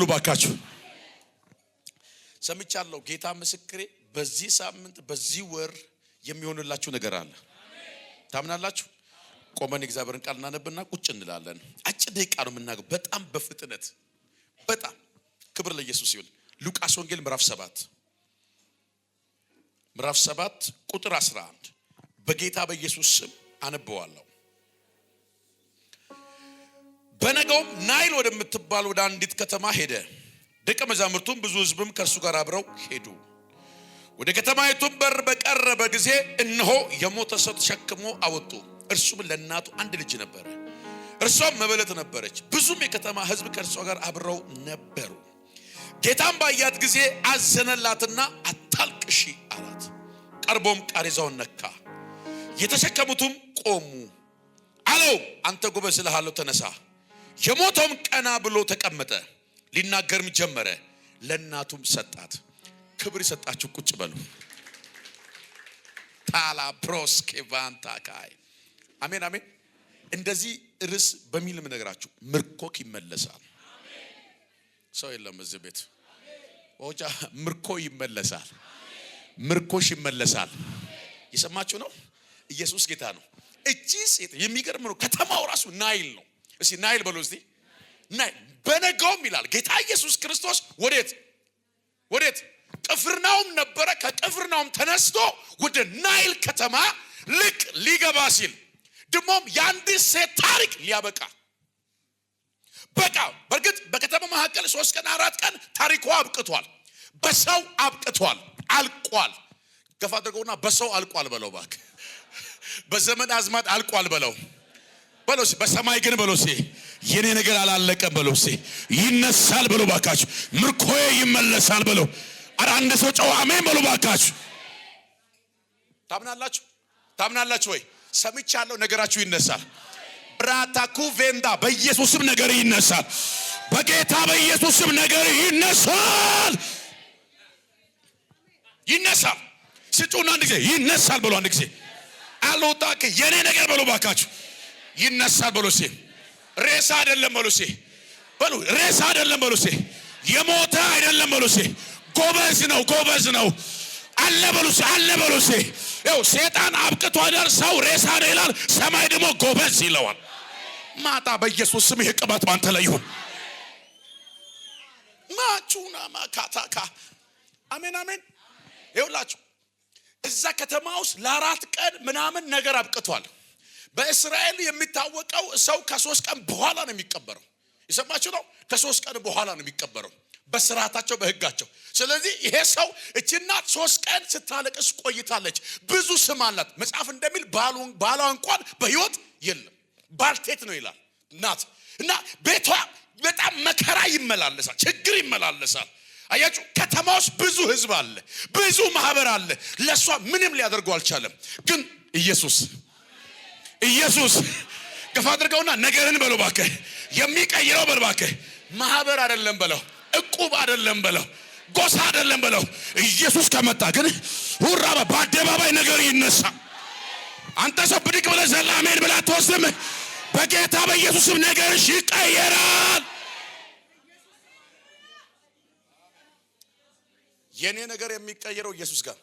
ባካችሁ። ሰምቻለሁ። ጌታ ምስክሬ በዚህ ሳምንት በዚህ ወር የሚሆንላችሁ ነገር አለ። ታምናላችሁ? ቆመን እግዚአብሔርን ቃል እናነብና ቁጭ እንላለን። አጭር ደቂቃ ነው የምናገው፣ በጣም በፍጥነት በጣም ክብር ለኢየሱስ ይሁን። ሉቃስ ወንጌል ምዕራፍ 7 ቁጥር 11 በጌታ በኢየሱስ ስም አነበዋለሁ። በነገውም ናይል ወደምትባል ወደ አንዲት ከተማ ሄደ። ደቀ መዛሙርቱም ብዙ ሕዝብም ከእርሱ ጋር አብረው ሄዱ። ወደ ከተማይቱም በር በቀረበ ጊዜ እነሆ የሞተ ሰው ተሸክሞ አወጡ። እርሱም ለእናቱ አንድ ልጅ ነበረ፣ እርሷም መበለት ነበረች። ብዙም የከተማ ሕዝብ ከእርሷ ጋር አብረው ነበሩ። ጌታም ባያት ጊዜ አዘነላትና አታልቅሺ አላት። ቀርቦም ቃሬዛውን ነካ፣ የተሸከሙትም ቆሙ። አለው አንተ ጎበዝ እልሃለሁ ተነሳ። የሞተውም ቀና ብሎ ተቀመጠ፣ ሊናገርም ጀመረ። ለእናቱም ሰጣት። ክብር ይሰጣችሁ፣ ቁጭ በሉ። ታላ ፕሮስኬ ቫንታካይ አሜን አሜን። እንደዚህ ርዕስ በሚል ምነግራችሁ ምርኮክ ይመለሳል። ሰው የለም እዚህ ቤት ወጃ ምርኮ ይመለሳል። ምርኮሽ ይመለሳል። የሰማችሁ ነው። ኢየሱስ ጌታ ነው። እቺ ሴት የሚገርም ነው። ከተማው ራሱ ናይል ነው። እስቲ ናይል በሉ እስቲ ናይል። በነጋውም ይላል ጌታ ኢየሱስ ክርስቶስ ወዴት ቅፍርናሆም ነበረ። ከቅፍርናሆም ተነስቶ ወደ ናይል ከተማ ልክ ሊገባ ሲል ደሞም የአንድ ሴት ታሪክ ሊያበቃ በቃ። በእርግጥ በከተማ መካከል 3 ቀን 4 ቀን ታሪኳ አብቅቷል። በሰው አብቅቷል፣ አልቋል። ገፋ አድርገውና በሰው አልቋል በለው እባክህ። በዘመን አዝማድ አልቋል በለው። በሰማይ ግን በለው የኔ ነገር አላለቀም በለው። ይነሳል በለው ባካችሁ። ምርኮዬ ይመለሳል በለው። አረ አንድ ሰው ጨው አሜን በለው ባካችሁ። ታምናላችሁ ወይ? ሰምቻለሁ። ነገራችሁ ይነሳል። ብራታኩ ቬንዳ በኢየሱስም ነገር ይነሳል። በጌታ በኢየሱስም ነገር ይነሳል። ስጩና አንድ ጊዜ ይነሳል በለው። አንድ ጊዜ አልወጣክ የኔ ነገር በለው ባካችሁ። ይነሳል በለው። ሬሳ አይደለም በለው። ሬሳ አይደለም በለው። የሞተ አይደለም በለው። ጎበዝ ነው አለ በለው። ያው ሰይጣን አብቅቶ አይደል ሰው ሬሳ ነው ይላል። ሰማይ ደግሞ ጎበዝ ይለዋል። ማታ በኢየሱስ ስም ይሄ ቅባት ባንተ ላይ ይሁን። ማቹና ማካታካ አሜን አሜን። ይኸውላችሁ እዛ ከተማ ውስጥ ለ4 ቀን ምናምን ነገር አብቅቷል። በእስራኤል የሚታወቀው ሰው ከ3 ቀን በኋላ ነው የሚቀበረው። የሰማችሁ ነው። ከ3 ቀን በኋላ ነው የሚቀበረው በስርዓታቸው በህጋቸው። ስለዚህ ይሄ ሰው እቺ እናት 3 ቀን ስታለቅስ ቆይታለች። ብዙ ስም አላት። መጽሐፍ እንደሚል ባሏ እንኳን በህይወት የለም፣ ባልቴት ነው ይላል እናት። እና ቤቷ በጣም መከራ ይመላለሳል፣ ችግር ይመላለሳል። አያችሁ ከተማ ውስጥ ብዙ ህዝብ አለ፣ ብዙ ማህበር አለ። ለሷ ምንም ሊያደርገው አልቻለም። ግን ኢየሱስ ገፋ አድርገውና ነገርን በለው ባከህ። የሚቀይረው በለው ባከህ። ማህበር አይደለም በለው፣ እቁብ አይደለም በለው፣ ጎሳ አይደለም በለው። ኢየሱስ ከመጣ ግን ሁራ በአደባባይ ነገር ይነሳ። አንተ ሰው ብድግ ብለህ ዘላ አሜን ብለህ አትወስድም። በጌታ በኢየሱስም ነገርሽ ይቀየራል። የኔ ነገር የሚቀየረው ኢየሱስ ጋር።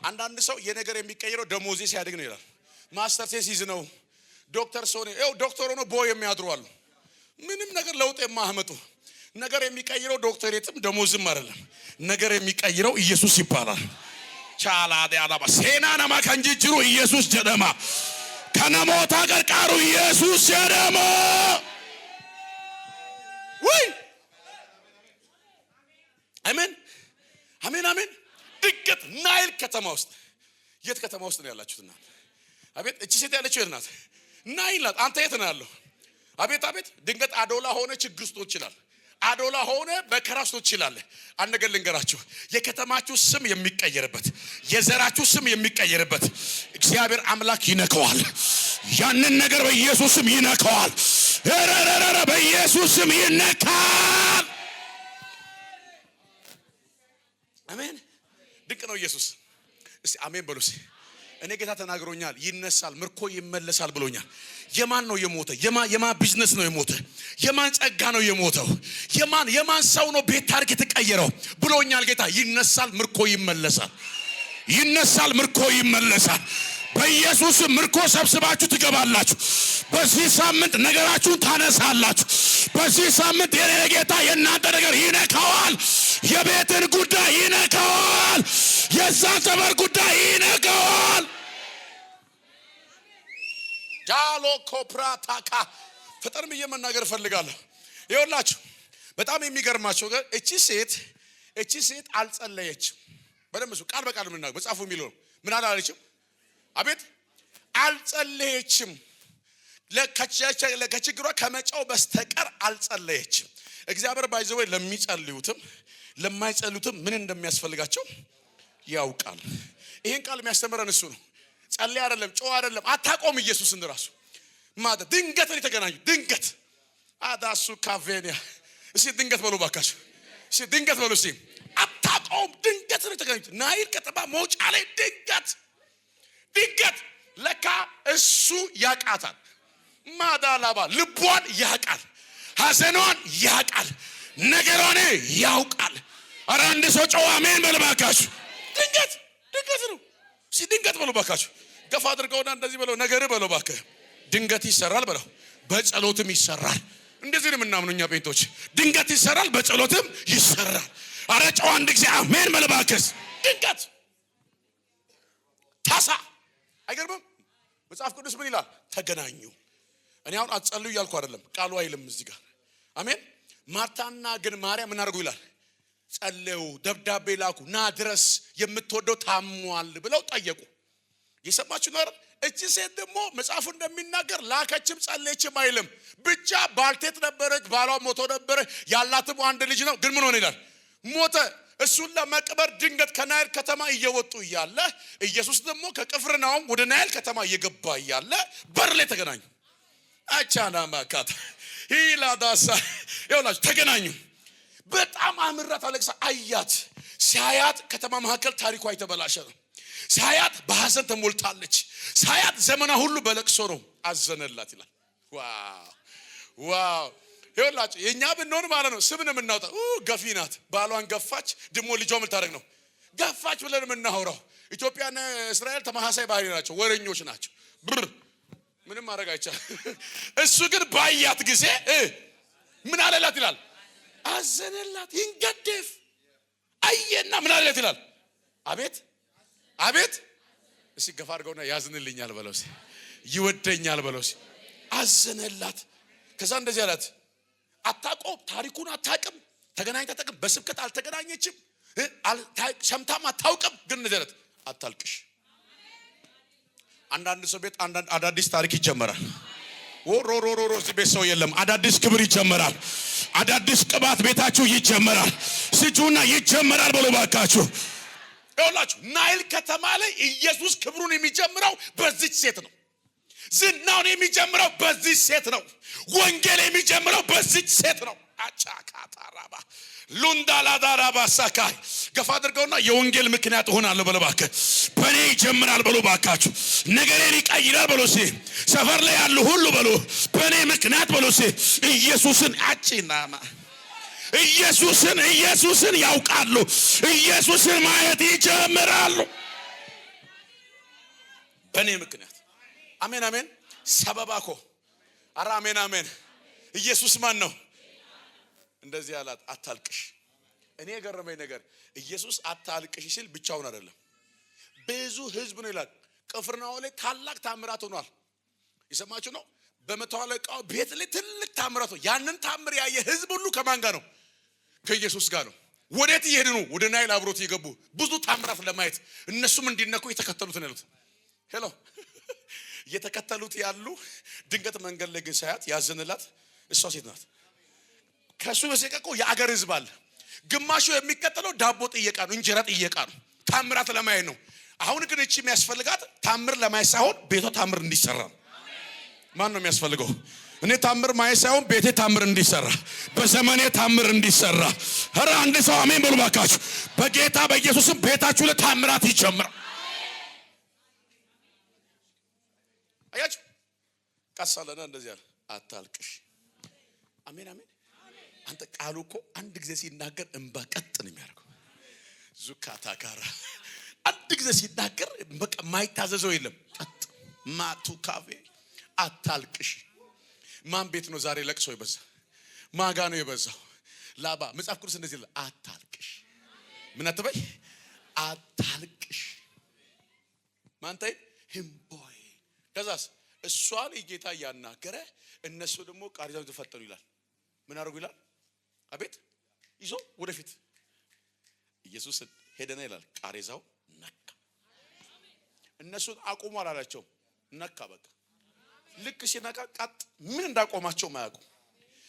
አንዳንድ ሰው የነገር የሚቀየረው ደሞዜ ሲያድግ ነው ይላል። ማስተር ቴሲስ ነው ዶክተር ሶኔ ዶክተር ሆኖ ቦይ የሚያድሩ አሉ። ምንም ነገር ለውጥ የማያመጡ። ነገር የሚቀይረው ዶክተሬትም ደሞዝም አይደለም። ነገር የሚቀይረው ኢየሱስ ይባላል። ቻላደ አላባ ሴናናማ ከንጂጅሩ ኢየሱስ ጀደማ ከነሞታ ቀርቃሩ ኢየሱስ ጀደማ ወይ አሜን አሜን አሜን። ድንገት ናይል ከተማ ውስጥ የት ከተማ ውስጥ ነው ያላችሁት? እናንተ አቤት እቺ ሴት ያለችው የት ናት? ናይል ናት። አንተ የት ነው ያለው? አቤት ድንገት አዶላ ሆነ ችግር ውስጥ ይችላል። አዶላ ሆነ በከራ ውስጥ ይችላል። አንድ ነገር ልንገራችሁ፣ የከተማችሁ ስም የሚቀየርበት፣ የዘራችሁ ስም የሚቀየርበት እግዚአብሔር አምላክ ይነካዋል። ያንን ነገር በኢየሱስ ስም ይነካዋል። ረረረ በኢየሱስ ስም ይነካል። አሜን። ድንቅ ነው ኢየሱስ። እስቲ አሜን በሉ። እኔ ጌታ ተናግሮኛል። ይነሳል፣ ምርኮ ይመለሳል ብሎኛል። የማን ነው የሞተ? የማን ቢዝነስ ነው የሞተ? የማን ጸጋ ነው የሞተው? የማን ሰው ነው ቤት ታሪክ የተቀየረው ብሎኛል ጌታ። ይነሳል፣ ምርኮ ይመለሳል። ይነሳል፣ ምርኮ ይመለሳል። በኢየሱስ ምርኮ ሰብስባችሁ ትገባላችሁ። በዚህ ሳምንት ነገራችሁን ታነሳላችሁ። በዚህ ሳምንት የኔ ጌታ የእናንተ ነገር ይነካዋል። የቤትን ጉዳይ ይነካዋል። የዛን ሰፈር ጉዳይ ይነካዋል። ጃሎ ኮፕራታካ ፈጠን ብዬ መናገር እፈልጋለሁ። ይኸውላችሁ በጣም የሚገርማችሁ ነገር እቺ ሴት አልጸለየችም። በደንብ እሱ ቃል በቃል ምናገር መጽሐፉ የሚለው ምን አላለችም? አቤት አልጸለየችም። ለከችግሯ ከመጫው በስተቀር አልጸለየችም። እግዚአብሔር ባይዘው ለሚጸልዩትም ለማይጸልዩትም ምን እንደሚያስፈልጋቸው ያውቃል። ይሄን ቃል የሚያስተምረን እሱ ነው። ጸልይ አይደለም፣ ጮህ አይደለም። አታቆም ኢየሱስን ራሱ ማለት ድንገት ነው የተገናኙ። ድንገት አዳሱ ካቬኒያ እሺ፣ ድንገት በሉ ባካችሁ። እሺ፣ ድንገት በሉ። እሺ፣ አታቆም። ድንገት ነው የተገናኙ። ናይል ከተማ መውጫ ላይ ድንገት ለካ እሱ ያቃታል። ማዳላባ ልቧን ያቃል፣ ሐዘኗን ያቃል፣ ነገሯን ያውቃል። ኧረ አንድ ሰው ጮህ አሜን በሉ ባካችሁ። ድንገት ነው። እሺ፣ ድንገት በሉ ባካችሁ። ገፋ አድርገውና እንደዚህ በለው፣ ነገር በለው ባከህ። ድንገት ይሰራል በለው፣ በጸሎትም ይሰራል። እንደዚህ ነው የምናምነው እኛ ጴንቶች። ድንገት ይሰራል፣ በጸሎትም ይሰራል። ኧረ ጮህ አንድ ጊዜ አሜን በሉ ባከህ። ድንገት ታሳ አይገርምም? መጽሐፍ ቅዱስ ምን ይላል? ተገናኙ። እኔ አሁን አትጸልዩ እያልኩ አይደለም፣ ቃሉ አይልም እዚህ ጋር አሜን። ማርታና ግን ማርያም ምን አድርጉ ይላል? ጸለዩ፣ ደብዳቤ ላኩ። ና ድረስ የምትወደው ታሟል ብለው ጠየቁ። የሰማችሁ ነው አይደል? እቺ ሴት ደግሞ መጽሐፉ እንደሚናገር ላከችም ጸለየችም አይልም። ብቻ ባልቴት ነበረች፣ ባሏ ሞቶ ነበረ። ያላትም አንድ ልጅ ነው። ግን ምን ሆነ ይላል? ሞተ። እሱን ለመቅበር ድንገት ከናይል ከተማ እየወጡ እያለ ኢየሱስ ደግሞ ከቅፍርናሆም ወደ ናይል ከተማ እየገባ እያለ በር ላይ ተገናኙ። አቻና ማካታ ሂላዳሳ ይኸውላችሁ ተገናኙ። በጣም አምራት አለቅሳ አያት። ሲያያት ከተማ መካከል ታሪኳ የተበላሸ ነው። ሲያያት በሐዘን ተሞልታለች። ሲያያት ዘመኗ ሁሉ በለቅሶ ነው። አዘነላት ይላል። ዋው ይኸውላችሁ የኛ ብንሆን ማለት ነው ስም ነው የምናወጣው። ገፊ ናት፣ ባሏን ገፋች፣ ደሞ ልጇ ምን ታደርግ ነው ገፋች ብለን የምናወራው። ኢትዮጵያና እስራኤል ተመሳሳይ ባህሪ ናቸው፣ ወረኞች ናቸው። ምንም ማድረግ አይቻልም። እሱ ግን ባያት ጊዜ ምን አለላት ይላል? አዘነላት። ይንገደፍ አየና ምን አለላት ይላል? አቤት እስኪ ገፋ አድርገውና ያዝንልኛል በለው፣ ይወደኛል በለው። አዘነላት። ከዛ እንደዚህ አላት። አታቆም፣ ታሪኩን አታቅም፣ ተገናኝታ አታቅም፣ በስብከት አልተገናኘችም፣ ሰምታም አታውቅም። ግን እንደዚህ አላት፣ አታልቅሽ። አንዳንድ ሰው ቤት አዳዲስ ታሪክ ይጀመራል። ወሮሮሮሮ ቤት ሰው የለም። አዳዲስ ክብር ይጀመራል። አዳዲስ ቅባት ቤታችሁ ይጀመራል። ስጁና ይጀመራል ብሎ ባካችሁ። ይኸውላችሁ ናይል ከተማ ላይ ኢየሱስ ክብሩን የሚጀምረው በዚች ሴት ነው። ዝናውን የሚጀምረው በዚች ሴት ነው። ወንጌል የሚጀምረው በዚች ሴት ነው። አጫካታራባ ሉንዳላዳራባ ሳካይ ገፋ አድርገውና የወንጌል ምክንያት እሆናለሁ በለው ባክህ። በኔ ይጀምራል በለው ባካችሁ። ነገሬን ይቀይራል በለው ሲ ሰፈር ላይ ያሉ ሁሉ በለው በኔ ምክንያት በለው ሲ ኢየሱስን አጭናማ ኢየሱስን ያውቃሉ። ኢየሱስን ማየት ይጀምራሉ በኔ ምክንያት። አሜን አሜን። ሰበባኮ አራ አሜን አሜን። ኢየሱስ ማን ነው? እንደዚህ ያላት አታልቅሽ። እኔ የገረመኝ ነገር ኢየሱስ አታልቅሽ ሲል ብቻውን አይደለም፣ ብዙ ህዝብ ነው ይላል። ቅፍርናሆም ላይ ታላቅ ታምራት ሆኗል። የሰማችሁ ነው። በመቶ አለቃው ቤት ላይ ትልቅ ታምራት ነው። ያንን ታምር ያየ ህዝብ ሁሉ ከማን ጋር ነው? ከኢየሱስ ጋር ነው። ወዴት እየሄዱ ነው? ወደ ናይል አብሮት የገቡ ብዙ ታምራት ለማየት እነሱም እንዲነኩ የተከተሉት ነው ያሉት። ሄሎ እየተከተሉት ያሉ ድንገት መንገድ ላይ ግን ሳያት ያዘነላት እሷ ሴት ናት። ከሱ በሰቀቆ የአገር ህዝብ አለ። ግማሹ የሚከተለው ዳቦ ጥየቃ ነው፣ እንጀራ ጥየቃ ነው፣ ታምራት ለማየት ነው። አሁን ግን እቺ የሚያስፈልጋት ታምር ለማየት ሳይሆን ቤቷ ታምር እንዲሰራ። ማን ነው የሚያስፈልገው? እኔ ታምር ማየት ሳይሆን ቤቴ ታምር እንዲሰራ፣ በዘመኔ ታምር እንዲሰራ። ኧረ አንድ ሰው አሜን በሉ ባካችሁ። በጌታ በኢየሱስም ቤታችሁ ላይ ታምራት ይጀምራል። ቀሰለና እንደዚህ አለ አታልቅሽ። አሜን አሜን። አንተ ቃሉ እኮ አንድ ጊዜ ሲናገር እንባ ቀጥ ነው የሚያደርገው። ዙካታ ጋራ አንድ ጊዜ ሲናገር በቃ ማይታዘዘው የለም። ቀጥ ማቱ ካፌ አታልቅሽ። ማን ቤት ነው ዛሬ ለቅሶ የበዛ? ማጋ ነው የበዛው? ላባ መጽሐፍ ቅዱስ እንደዚህ ይላል አታልቅሽ። ምን አትበይ? አታልቅሽ። ማንታይ ህምቦይ ከዛስ እሷን ጌታ ያናገረ እነሱ ደግሞ ቃሪዛው ተፈጠሩ ይላል። ምን አደረጉ ይላል? አቤት ይዞ ወደፊት ኢየሱስ ሄደና ይላል ቃሪዛው ነካ። እነሱን አቁሙ አላላቸው፣ ነካ። በቃ ልክ ሲነካ ቀጥ ምን እንዳቆማቸው ማያውቁ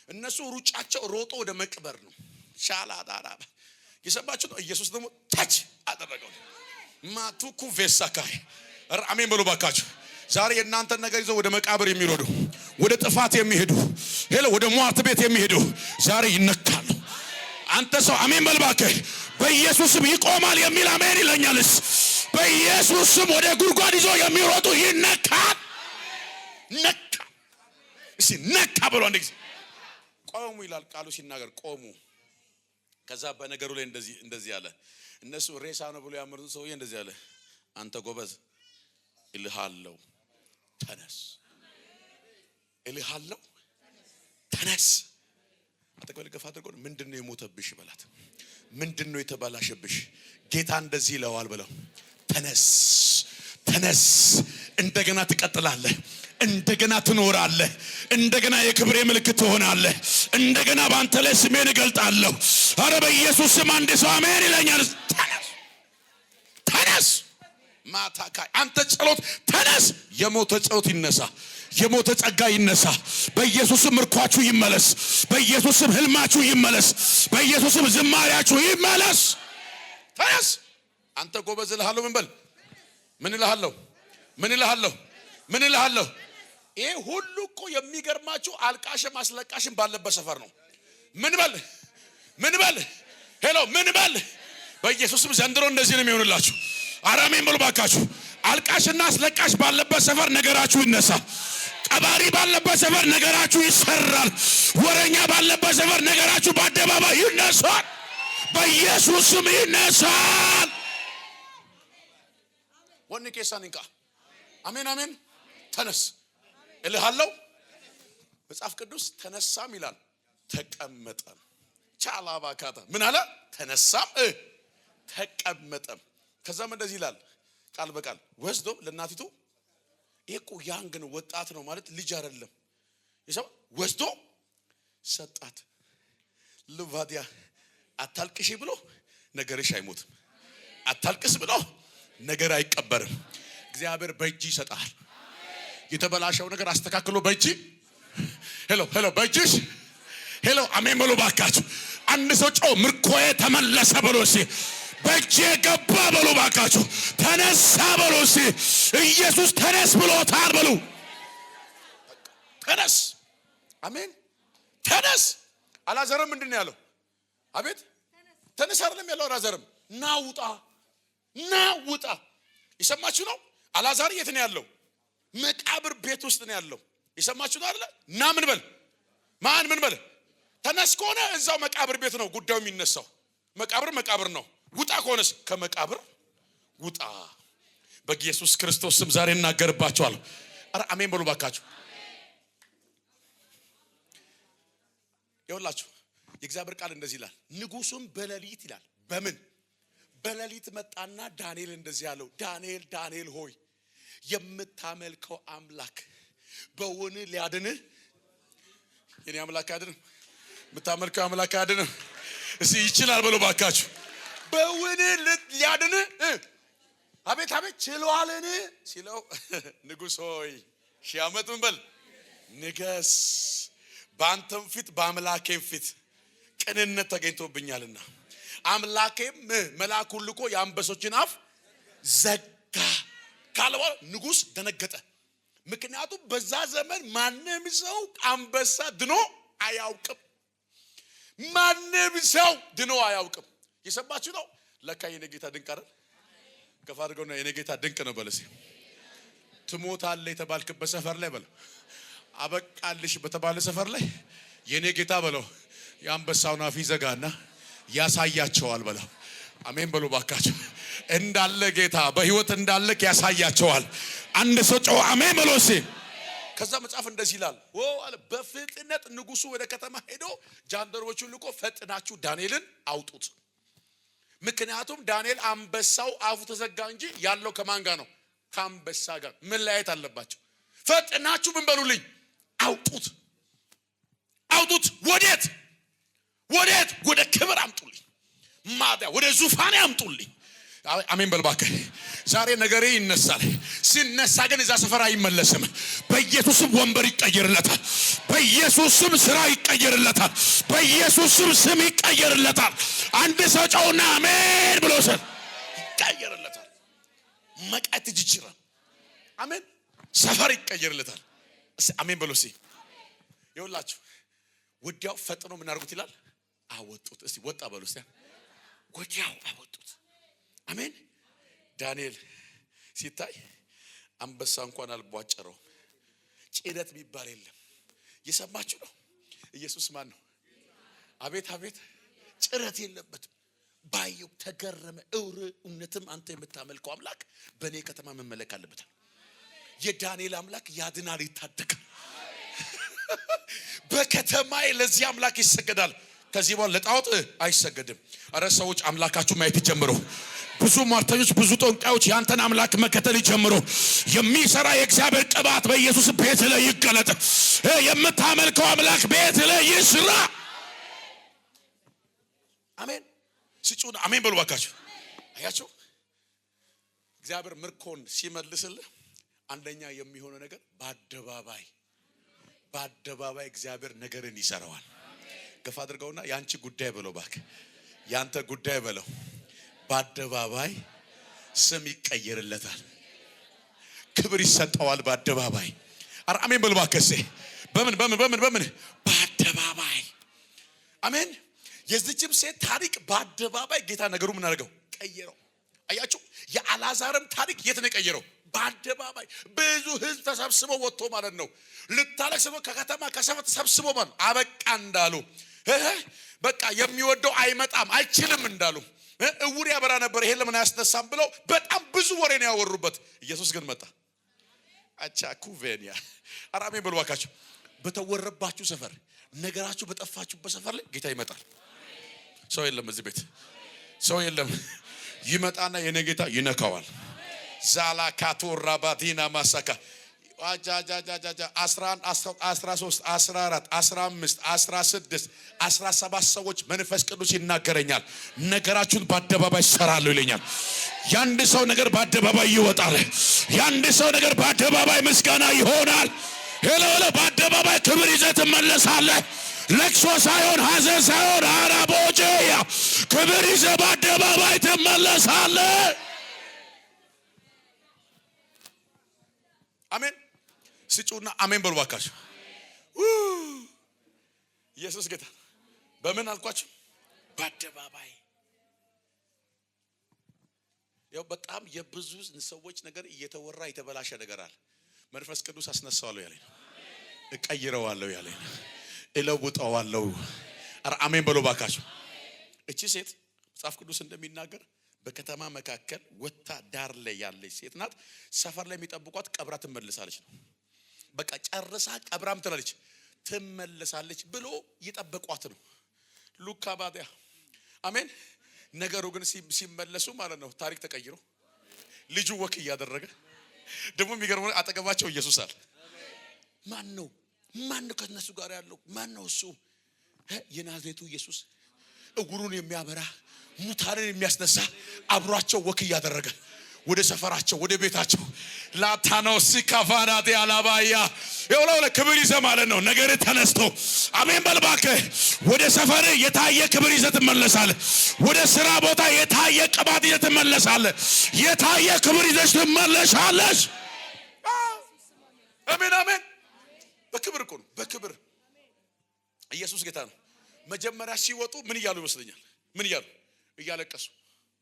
እነሱ ሩጫቸው ሮጦ ወደ መቅበር ነው። ሻላዳራ የሰባችሁ ነው። ኢየሱስ ደግሞ ታች አደረገው። ማቱኩ ቬሳካይ አሜን በሉ ባካችሁ። ዛሬ የእናንተን ነገር ይዘው ወደ መቃብር የሚሮዱ ወደ ጥፋት የሚሄዱ ሄሎ ወደ ሟርት ቤት የሚሄዱ ዛሬ ይነካሉ። አንተ ሰው አሜን በል ባክህ። በኢየሱስም ይቆማል የሚል አሜን ይለኛልስ። በኢየሱስም ወደ ጉድጓድ ይዞ የሚሮጡ ይነካል። ነካ እሺ ነካ ብሎ አንድ ጊዜ ቆሙ ይላል ቃሉ ሲናገር ቆሙ። ከዛ በነገሩ ላይ እንደዚህ ያለ እነሱ ሬሳ ነው ብሎ ያመሩት ሰውዬ እንደዚህ ያለ አንተ ጎበዝ እልሃለሁ ተነስ፣ እልሃለሁ ተነስ። አጠቅበል ገፋ አድርጎ ምንድነው የሞተብሽ በላት፣ ምንድነው የተባላሸብሽ? ጌታ እንደዚህ ይለዋል ብለው ተነስ፣ ተነስ፣ እንደገና ትቀጥላለህ፣ እንደገና ትኖራለህ፣ እንደገና የክብሬ ምልክት ትሆናለህ፣ እንደገና ባንተ ላይ ስሜን እገልጣለሁ። አረ በኢየሱስ ስም አንድ ሰው አሜን ይለኛል። ተነስ፣ ተነስ። ማታካይ አንተ ጸሎት ተነስ። የሞተ ጸሎት ይነሳ፣ የሞተ ጸጋ ይነሳ። በኢየሱስም ምርኳችሁ ይመለስ፣ በኢየሱስም ህልማችሁ ይመለስ፣ በኢየሱስም ዝማሪያችሁ ይመለስ። ተነስ። አንተ ጎበዝ እልሃለሁ። ምን በል? ምን እልሃለሁ? ምን እልሃለሁ? ምን እልሃለሁ? ይሄ ሁሉ እኮ የሚገርማችሁ አልቃሽም አስለቃሽም ባለበት ሰፈር ነው። ምን በል? ምን በል? ሄሎ ምን በል? በኢየሱስም ዘንድሮ እንደዚህ ነው የሚሆንላችሁ። አራሜን ብሎ ባካችሁ። አልቃሽና አስለቃሽ ባለበት ሰፈር ነገራችሁ ይነሳ። ቀባሪ ባለበት ሰፈር ነገራችሁ ይሰራል። ወረኛ ባለበት ሰፈር ነገራችሁ በአደባባይ ይነሳል። በኢየሱስም ይነሳል። ወኔ ኬሳንንካ አሜን አሜን። ተነስ እልሃለሁ። መጽሐፍ ቅዱስ ተነሳም ይላል ተቀመጠም። ቻላባካታ ምን አለ? ተነሳም ተቀመጠም። ከዛም እንደዚህ ይላል ቃል በቃል ወስዶ ለእናቲቱ እኮ ያንግ ነው ወጣት ነው ማለት ልጅ አይደለም። ይሰማ ወስዶ ሰጣት። ለቫዲያ አታልቅሽ ብሎ ነገርሽ አይሞትም። አታልቅስ ብሎ ነገር አይቀበርም። እግዚአብሔር በእጅ ይሰጣል። የተበላሸው ነገር አስተካክሎ በእጅ ሄሎ ሄሎ በእጅሽ ሄሎ አሜን ብሎ ባካችሁ። አንድ ሰው ጮህ ምርኮዬ ተመለሰ ብሎ በእጄ ገባ በሉ ባካችሁ። ተነሳ በሉ ኢየሱስ ተነስ ብሎታል በሉ። ተነስ አሜን። ተነስ። አላዛርም ምንድን ነው ያለው? አቤት ተነስ አይደለም ያለው አላዛርም ናውጣ ናውጣ። ይሰማችሁ ነው? አላዛር የት ነው ያለው? መቃብር ቤት ውስጥ ነው ያለው። ይሰማችሁ ነው አይደል? ና ምን በል ማን ምን በል ተነስ ከሆነ እዛው መቃብር ቤት ነው ጉዳዩ የሚነሳው። መቃብር መቃብር ነው። ውጣ ከሆነስ ከመቃብር ውጣ። በኢየሱስ ክርስቶስ ስም ዛሬ እናገርባችኋለሁ። አረ አሜን በሉ ባካችሁ። ይኸውላችሁ የእግዚአብሔር ቃል እንደዚህ ይላል። ንጉሱም በሌሊት ይላል በምን በሌሊት መጣና ዳንኤል እንደዚህ ያለው ዳንኤል ዳንኤል ሆይ የምታመልከው አምላክ በውን ሊያድንህ የኔ አምላክ ያድን። የምታመልከው አምላክ ያድን። እሺ ይችላል በሉ ባካችሁ። በውን ሊያድንህ አቤት አቤት ችሏልን ሲለው ንጉሥ ሆይ ሺህ ዓመት ምን በል ንገስ፣ በአንተም ፊት በአምላኬም ፊት ቅንነት ተገኝቶብኛልና አምላኬም መልአኩን ልኮ የአንበሶችን አፍ ዘጋ ካለ በኋላ ንጉሥ ደነገጠ። ምክንያቱም በዛ ዘመን ማንም ሰው አንበሳ ድኖ አያውቅም። ማንም ሰው ድኖ አያውቅም። የሰማችሁ ነው? ለካ የኔ ጌታ ድንቅ አይደል? ከፍ አድርገውና የኔ ጌታ ድንቅ ነው በለሲ። ትሞታለህ የተባልክበት ሰፈር ላይ በለ አበቃልሽ በተባለ ሰፈር ላይ የኔ ጌታ በለው የአንበሳውን አፍ ይዘጋና ያሳያቸዋል በለው። አሜን በሉ ባካችሁ። እንዳለ ጌታ በህይወት እንዳለክ ያሳያቸዋል። አንድ ሰው ጮህ አሜን በሉ እስቲ። ከዛ መጽሐፍ እንደዚህ ይላል አለ በፍጥነት ንጉሱ ወደ ከተማ ሄዶ ጃንደረቦቹን ልኮ ፈጥናችሁ ዳንኤልን አውጡት። ምክንያቱም ዳንኤል አንበሳው አፉ ተዘጋ እንጂ ያለው ከማን ጋር ነው? ከአንበሳ ጋር መለያየት አለባቸው። ፈጥናችሁ ምን በሉልኝ? አውጡት። አውጡት። ወዴት? ወደ ክብር አምጡልኝ። ማዳ ወደ ዙፋኔ አምጡልኝ። አሜን በልባከ። ዛሬ ነገሬ ይነሳል። ሲነሳ ግን እዛ ሰፈር አይመለስም። በኢየሱስም ወንበር ይቀየርለታል። በኢየሱስም ስራ ይቀየርለታል። በኢየሱስም ስም ይቀየርለታል። አንድ ሰው ጮውና አሜን ብሎ ሰል ይቀየርለታል። መቃት ይጅራ አሜን። ሰፈር ይቀየርለታል። አሜን ብሎ ሲ ይውላችሁ ወዲያው ፈጥኖ ምን አድርጉት ይላል? አወጡት። እስቲ ወጣ በሉ እስቲ። ወዲያው አወጡት። አሜን። ዳንኤል ሲታይ አንበሳ እንኳን አልቧጨረው። ጭነት የሚባል የለም። እየሰማችሁ ነው? ኢየሱስ ማን ነው? አቤት አቤት። ጭረት የለበትም። ባየው ተገረመ። እውነትም አንተ የምታመልከው አምላክ በእኔ ከተማ መመለክ አለበት። የዳንኤል አምላክ ያድናል፣ ይታደጋል። በከተማዬ ለዚህ አምላክ ይሰገዳል። ከዚህ በኋላ ለጣዖት አይሰገድም። አረ ሰዎች አምላካችሁ ማየት ይጀምሩ። ብዙ ሟርተኞች፣ ብዙ ጠንቋዮች ያንተን አምላክ መከተል ይጀምሩ። የሚሰራ የእግዚአብሔር ቅባት በኢየሱስ ቤት ላይ ይገለጥ። የምታመልከው አምላክ ቤት ላይ ይስራ። አሜን። ሲጩና አሜን በሉ ባካችሁ። አያችሁ እግዚአብሔር ምርኮን ሲመልስልህ አንደኛ የሚሆነው ነገር በአደባባይ እግዚአብሔር ነገርን ይሰራዋል። ገፋ አድርገውና ያንቺ ጉዳይ በለው ባክ፣ ያንተ ጉዳይ በለው። በአደባባይ ስም ይቀየርለታል፣ ክብር ይሰጠዋል። በአደባባይ አሜን በሉ ባከሴ። በምን በአደባባይ አሜን። የዚህችም ሴት ታሪክ በአደባባይ ጌታ ነገሩ ምን አደረገው? ቀየረው። አያችሁ የአልዓዛርም ታሪክ የት ነው የቀየረው? በአደባባይ ብዙ ህዝብ ተሰብስቦ ወጥቶ ማለት ነው። ልታለቅስ ነው ከከተማ ከሰፈር ተሰብስቦ ማለት አበቃ እንዳሉ በቃ የሚወደው አይመጣም አይችልም እንዳሉ እውር ያበራ ነበር ይሄ ለምን አያስነሳም ብለው በጣም ብዙ ወሬ ነው ያወሩበት። ኢየሱስ ግን መጣ። አቻ ኩቬኒያ አራሜን በልዋካችሁ። በተወረባችሁ ሰፈር ነገራችሁ በጠፋችሁበት ሰፈር ላይ ጌታ ይመጣል። ሰው የለም እዚህ ቤት ሰው የለም። ይመጣና የኔ ጌታ ይነካዋል። ዛላ ካቶራ ባዲና ማሳካ አጃጃጃጃ 11 13 14 15 16 17 ሰዎች መንፈስ ቅዱስ ይናገረኛል። ነገራችሁን በአደባባይ ሰራለሁ ይለኛል። ያንድ ሰው ነገር በአደባባይ ይወጣል። ያንድ ሰው ነገር በአደባባይ ምስጋና ይሆናል። ሄሎ በአደባባይ ክብር ይዘህ ትመለሳለህ። ለቅሶ ሳይሆን ሐዘን ሳይሆን አራቦቼያ ክብር ይዘህ በአደባባይ ትመለሳለህ። አሜን። ስጩና አሜን በሉ ባካችሁ። ኢየሱስ ጌታ። በምን አልኳችሁ? በአደባባይ። ያው በጣም የብዙ ሰዎች ነገር እየተወራ የተበላሸ ነገር አለ። መንፈስ ቅዱስ አስነሳዋለሁ ያለኝ ነው። እቀይረዋለሁ ያለኝ ነው። እለውጠዋለሁ። አሜን በሉ ባካችሁ። እቺ ሴት መጽሐፍ ቅዱስ እንደሚናገር በከተማ መካከል ወታ ዳር ላይ ያለች ሴት ናት። ሰፈር ላይ የሚጠብቋት ቀብራ ትመለሳለች ነው። በቃ ጨርሳ ቀብራም ትላለች ትመለሳለች ብሎ እየጠበቋት ነው። ሉካ ባዲያ አሜን። ነገሩ ግን ሲመለሱ ማለት ነው ታሪክ ተቀይሮ ልጁ ወክ እያደረገ ደግሞ የሚገርመው አጠገባቸው ኢየሱስ አለ። ማን ነው ከነሱ ጋር ያለው? ማን ነው እሱ? የናዝሬቱ ኢየሱስ እጉሩን የሚያበራ ሙታንን የሚያስነሳ አብሯቸው ወክ እያደረገ ወደ ሰፈራቸው ወደ ቤታቸው ላታናው ሲካፋናት ያላባያ የውላው ለክብር ይዘህ ማለት ነው። ነገር ተነስቶ አሜን በልባከ ወደ ሰፈር የታየ ክብር ይዘህ ትመለሳለህ። ወደ ስራ ቦታ የታየ ቅባት ይዘህ ትመለሳለህ። የታየ ክብር ይዘህ ትመለሻለሽ። አሜን አሜን። በክብር እኮ ነው። በክብር ኢየሱስ ጌታ ነው። መጀመሪያ ሲወጡ ምን እያሉ ይመስለኛል? ምን እያሉ እያለቀሱ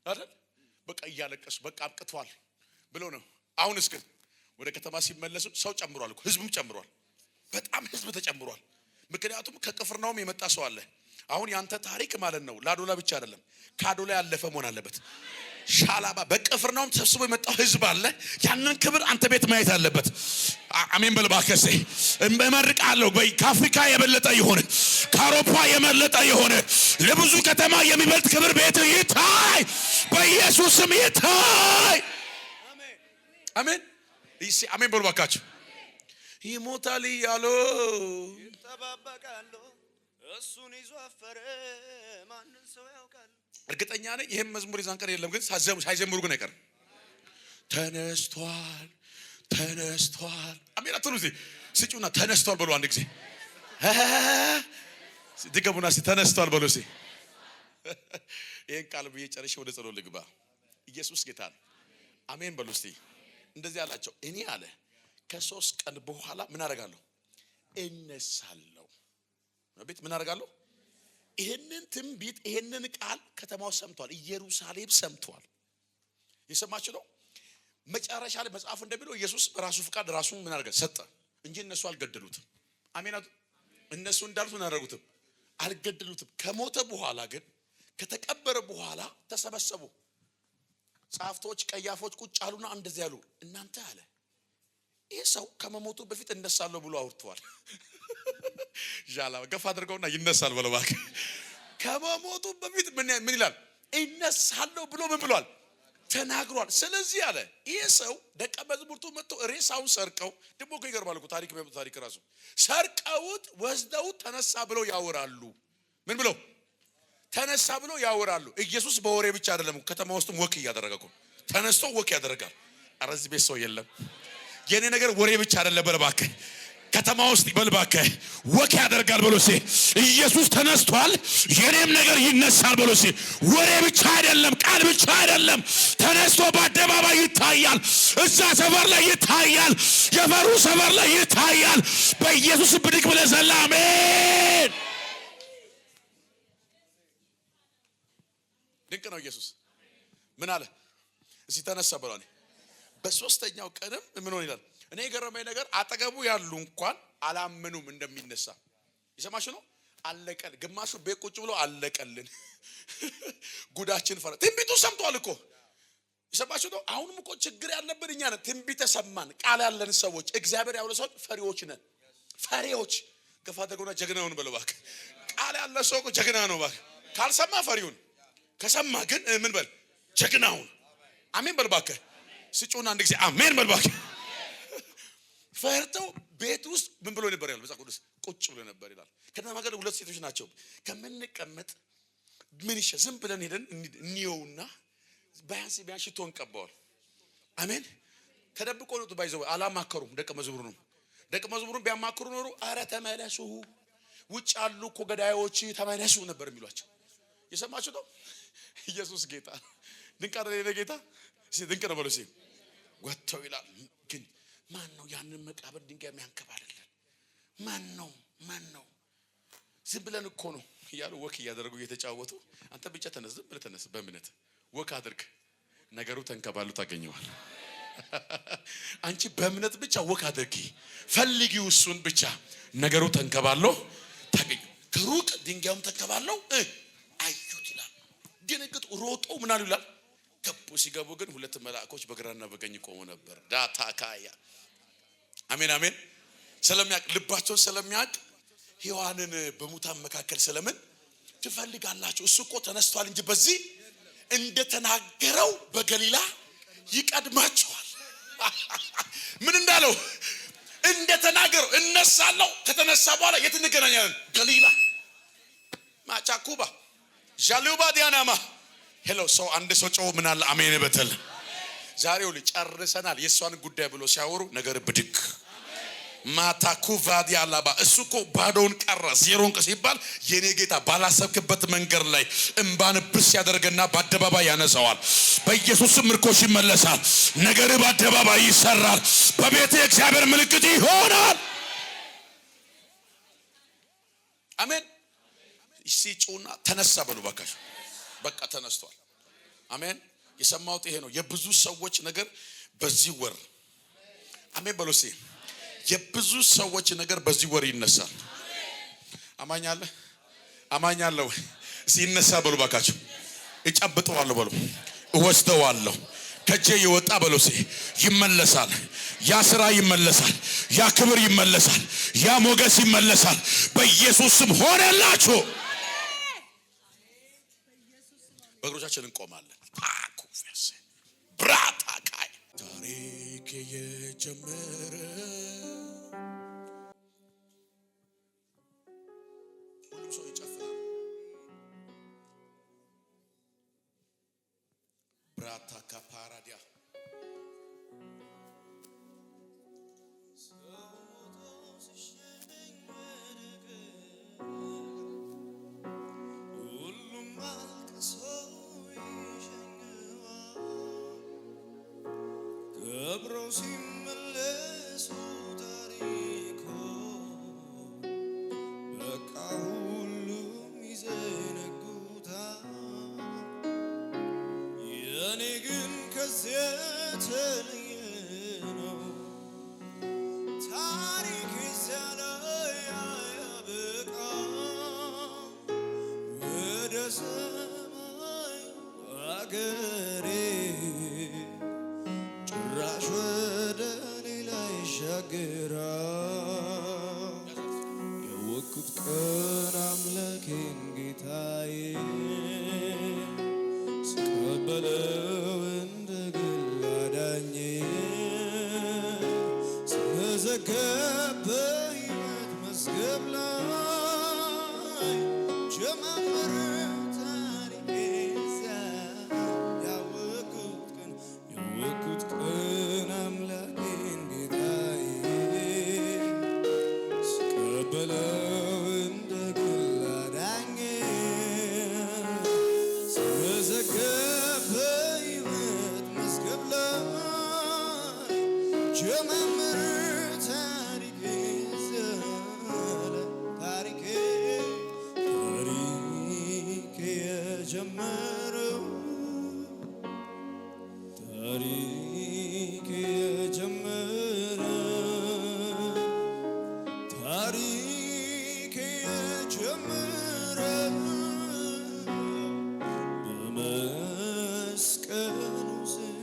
አይደል? በቃ እያለቀሱ በቃ አብቅቷል ብሎ ነው። አሁንስ ግን ወደ ከተማ ሲመለሱ ሰው ጨምሯል እኮ ህዝቡም ጨምሯል። በጣም ህዝብ ተጨምሯል። ምክንያቱም ከቅፍርናሆም የመጣ ሰው አለ። አሁን ያንተ ታሪክ ማለት ነው ለአዶላ ብቻ አይደለም፣ ከአዶላ ያለፈ መሆን አለበት። ሻላባ በቅፍርናሆም ተሰብስቦ የመጣው ህዝብ አለ። ያንን ክብር አንተ ቤት ማየት አለበት። አሜን በልባከሴ እመርቃለሁ። ከአፍሪካ የበለጠ ይሆን፣ ከአውሮፓ የበለጠ ይሆን፣ ለብዙ ከተማ የሚበልጥ ክብር ቤት ይታይ፣ በኢየሱስ ስም ይታይ። አሜን አሜን በልባካችሁ። ይሞታል ያሎ ይተባበቃሉ እሱን ይዞ አፈረ ማንን ሰው ያውቃል። እርግጠኛ ነኝ ይሄን መዝሙር ይዛን ቀር የለም ግን ሳይዘምሩ ግን አይቀርም። ተነስቷል ተነስቷል። አሜን አትሉ እዚህ ስጩና ተነስቷል በሉ አንድ ጊዜ ድገሙና እስቲ ተነስቷል በሉ እስቲ። ይሄን ቃል ብዬ ጨርሼ ወደ ጸሎት ልግባ። ኢየሱስ ጌታ ነው። አሜን በሉ እስቲ። እንደዚህ አላቸው። እኔ አለ ከ3 ቀን በኋላ ምን አደርጋለሁ? እነሳለሁ። ቤት ምን አደርጋለሁ? ይሄንን ትንቢት ይሄንን ቃል ከተማው ሰምቷል። ኢየሩሳሌም ሰምቷል። የሰማችሁ ነው። መጨረሻ ላይ መጽሐፍ እንደሚለው ኢየሱስ በራሱ ፍቃድ ራሱን ምን አደረገ? ሰጠ እንጂ እነሱ አልገደሉትም። አሜን። እነሱ እንዳሉት ምን አደረጉትም? አልገደሉትም። ከሞተ በኋላ ግን ከተቀበረ በኋላ ተሰበሰቡ። ጻፍቶች ቀያፎች ቁጭ አሉና እንደዚህ ያሉ፣ እናንተ አለ ይሄ ሰው ከመሞቱ በፊት እነሳለሁ ብሎ አውርቷል። ጃላ ገፋ አድርገውና ይነሳል በለው እባክህ። ከመሞቱ በፊት ምን ይላል? እነሳለሁ ብሎ ምን ብሏል? ተናግሯል። ስለዚህ አለ ይሄ ሰው ደቀ መዛሙርቱ መጥተው ሬሳውን ሰርቀው፣ ደግሞ ይገርማል እኮ ታሪክ ራሱ ሰርቀውት ወስደውት ተነሳ ብለው ያወራሉ። ምን ብለው ተነሳ ብለው ያወራሉ። ኢየሱስ በወሬ ብቻ አይደለም ከተማ ውስጥ ወክ እያደረገ እኮ ተነስቶ ወክ ያደርጋል። ኧረ እዚህ ቤት ሰው የለም። የኔ ነገር ወሬ ብቻ አይደለም በልባከህ ከተማ ውስጥ በልባከህ ወክ ያደርጋል ብሎ ሲል ኢየሱስ ተነስቷል፣ የኔም ነገር ይነሳል ብሎ ሲል ወሬ ብቻ አይደለም፣ ቃል ብቻ አይደለም። ተነስቶ በአደባባይ ይታያል። እዛ ሰፈር ላይ ይታያል። የፈሩ ሰፈር ላይ ይታያል። በኢየሱስ ብድግ ብለህ ዘላ አሜን። ድንቅ ነው ኢየሱስ። ምን አለ? እስቲ ተነሳ ብሏል። በሶስተኛው ቀንም ምን ሆነ ይላል? እኔ የገረመኝ ነገር አጠገቡ ያሉ እንኳን አላመኑም እንደሚነሳ። ይሰማችሁ ነው። አለቀል ግማሹ ቤት ቁጭ ብሎ አለቀልን ጉዳችን ፈራ። ትንቢቱ ሰምቷል እኮ ይሰማችሁ ነው። አሁንም እኮ ችግር ያለብን እኛ ነን። ትንቢት ተሰማን ቃል ያለን ሰዎች፣ እግዚአብሔር ያውለ ሰዎች ፈሪዎች ነን። ፈሪዎች ገፋ አድርገውና ጀግናውን በለው እባክህ። ቃል ያለ ሰው እኮ ጀግና ነው እባክህ። ካልሰማ ፈሪውን፣ ከሰማ ግን ምን በል ጀግናውን። አሜን በል እባክህ። ስጩና አንድ ጊዜ አሜን በል እባክህ። ፈርተው ቤት ውስጥ ምን ብሎ ነበር ያለው? መጽሐፍ ቅዱስ ቁጭ ብሎ ነበር ይላል። ከነማ ጋር 2 ሴቶች ናቸው። ከምንቀመጥ ምን ይሻ ዝም ብለን ሄደን እንየውና ቢያንስ ሽቶ እንቀባዋል። አሜን። ተደብቆ ነው ባይዘው አላማከሩም። ደቀ መዝሙሩን ቢያማክሩ ኖሮ አረ ተመለሱ፣ ውጭ ያሉ እኮ ገዳዮች ተመለሱ ነበር የሚሏቸው። የሰማችሁ ነው። ኢየሱስ ጌታ ድንቅ አይደለ? ጌታ ድንቅ ነው በሉ። ወጥተው ይላል ግን ማን ነው ያንን መቃብር ድንጋይ የሚያንከባልልን? ማን ነው? ዝም ብለን እኮ ነው እያሉ ወክ እያደረጉ እየተጫወቱ፣ አንተ ብቻ ተነስ፣ ዝም ብለህ ተነስ፣ በእምነት ወክ አድርግ፣ ነገሩ ተንከባሉ ታገኘዋል። አንቺ በእምነት ብቻ ወክ አድርጊ፣ ፈልጊው እሱን ብቻ፣ ነገሩ ተንከባሎ ታገኙ። ከሩቅ ድንጋዩም ተንከባሎ አዩት ይላል። ድንግጥ ሮጦ ምን አሉ ይላል? ገቡ። ሲገቡ ግን 2 መላእክቶች በግራና በቀኝ ቆመው ነበር። ዳታካያ አሜን አሜን። ስለሚያቅ ልባቸውን ስለሚያቅ ሔዋንን በሙታን መካከል ስለምን ትፈልጋላችሁ? እሱ እኮ ተነስቷል እንጂ በዚህ እንደተናገረው በገሊላ ይቀድማቸዋል። ምን እንዳለው እንደተናገረው እነሳለሁ። ከተነሳ በኋላ የት እንገናኛለን? ገሊላ ማቻኩባ ጃሉባ ዲያናማ ሄሎ ሰው አንድ ሰው ጮህ ምን አለ አሜን በተል። ዛሬው ጨርሰናል የሷን ጉዳይ ብሎ ሲያወሩ ነገር ብድግ ማታኩቫዲ አላባ እሱ እኮ ባዶውን ቀረ ዜሮን ሲባል የኔ ጌታ ባላሰብክበት መንገድ ላይ እንባን ብስ ያደርገና በአደባባይ ያነሳዋል። በኢየሱስ ምርኮሽ ይመለሳል። ነገር በአደባባይ ይሰራል። በቤት የእግዚአብሔር ምልክት ይሆናል። አሜን። ሲጮና ተነሳ በሉ ባካሽ። በቃ ተነስቷል። አሜን። የሰማሁት ይሄ ነው። የብዙ ሰዎች ነገር በዚህ ወር አሜን በሉ። የብዙ ሰዎች ነገር በዚህ ወር ይነሳል። አማኛለህ? አማኛለሁ። ሲነሳ በሉ ባካችሁ። እጨብጠዋለሁ በሉ። እወስደዋለሁ። ከጄ ይወጣ በሉ። ይመለሳል። ያ ስራ ይመለሳል። ያ ክብር ይመለሳል። ያ ሞገስ ይመለሳል። በኢየሱስ ስም ሆነላችሁ። በእግሮቻችን እንቆማለን። ታኩፈስ ብራታካይ ታሪክ የጀመረ ሁሉም ሰው ይጨፍራል። ብራታካ ፓራዲያ አብረው ሲመለሱ ታሪኮ በቃ ሁሉም ይዘነጉታል። የኔ ግን ከዚያ የተለየ ነው። ታሪክ እዚያ ላይ አያበቃም። ወደ ሰማይ አገሬ ጭራሽ ወደ ሌላ ይሻገራል። ያወቅኩት ቀን አምላኬን ጌታዬ ስቀበለው እንደ ግል አዳኜ ስለዘገበ በሕይወት መዝገብ ላይ ጀማመረ ታሪኬ እዚያ ያወቅኩት ቀን አምላኬን ጌታዬ ስቀበለው እንደ ግል አዳኜ ስለዘገበ በሕይወት መዝገብ ላይ ጀማመረ ታሪኬ የጀመረው ታሪክ የጀመረው በመስቀሉ ስር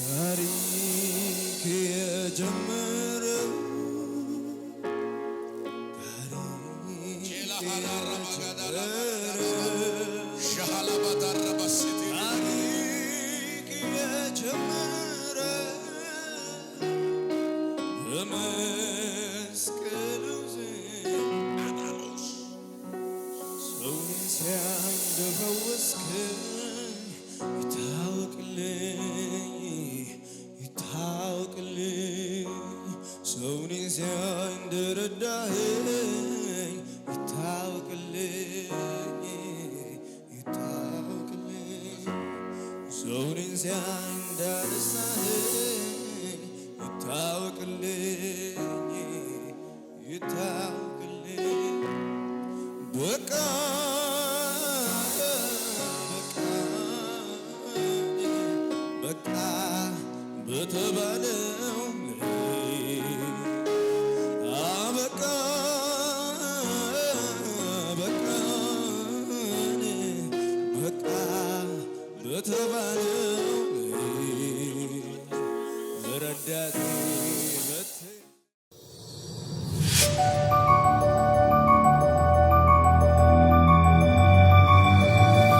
ታሪክ የጀመረው በመስቀሉ ሰውን ሲያንደፈወስከኝ ይታወቅልኝ ሰውን ሲያንደረዳኸኝ ይታወቅልኝ ሰውን ሲያንዳነሳኸኝ ይታወቅልኝ በቃ በተባለው አበቃ በተባለው ረዳት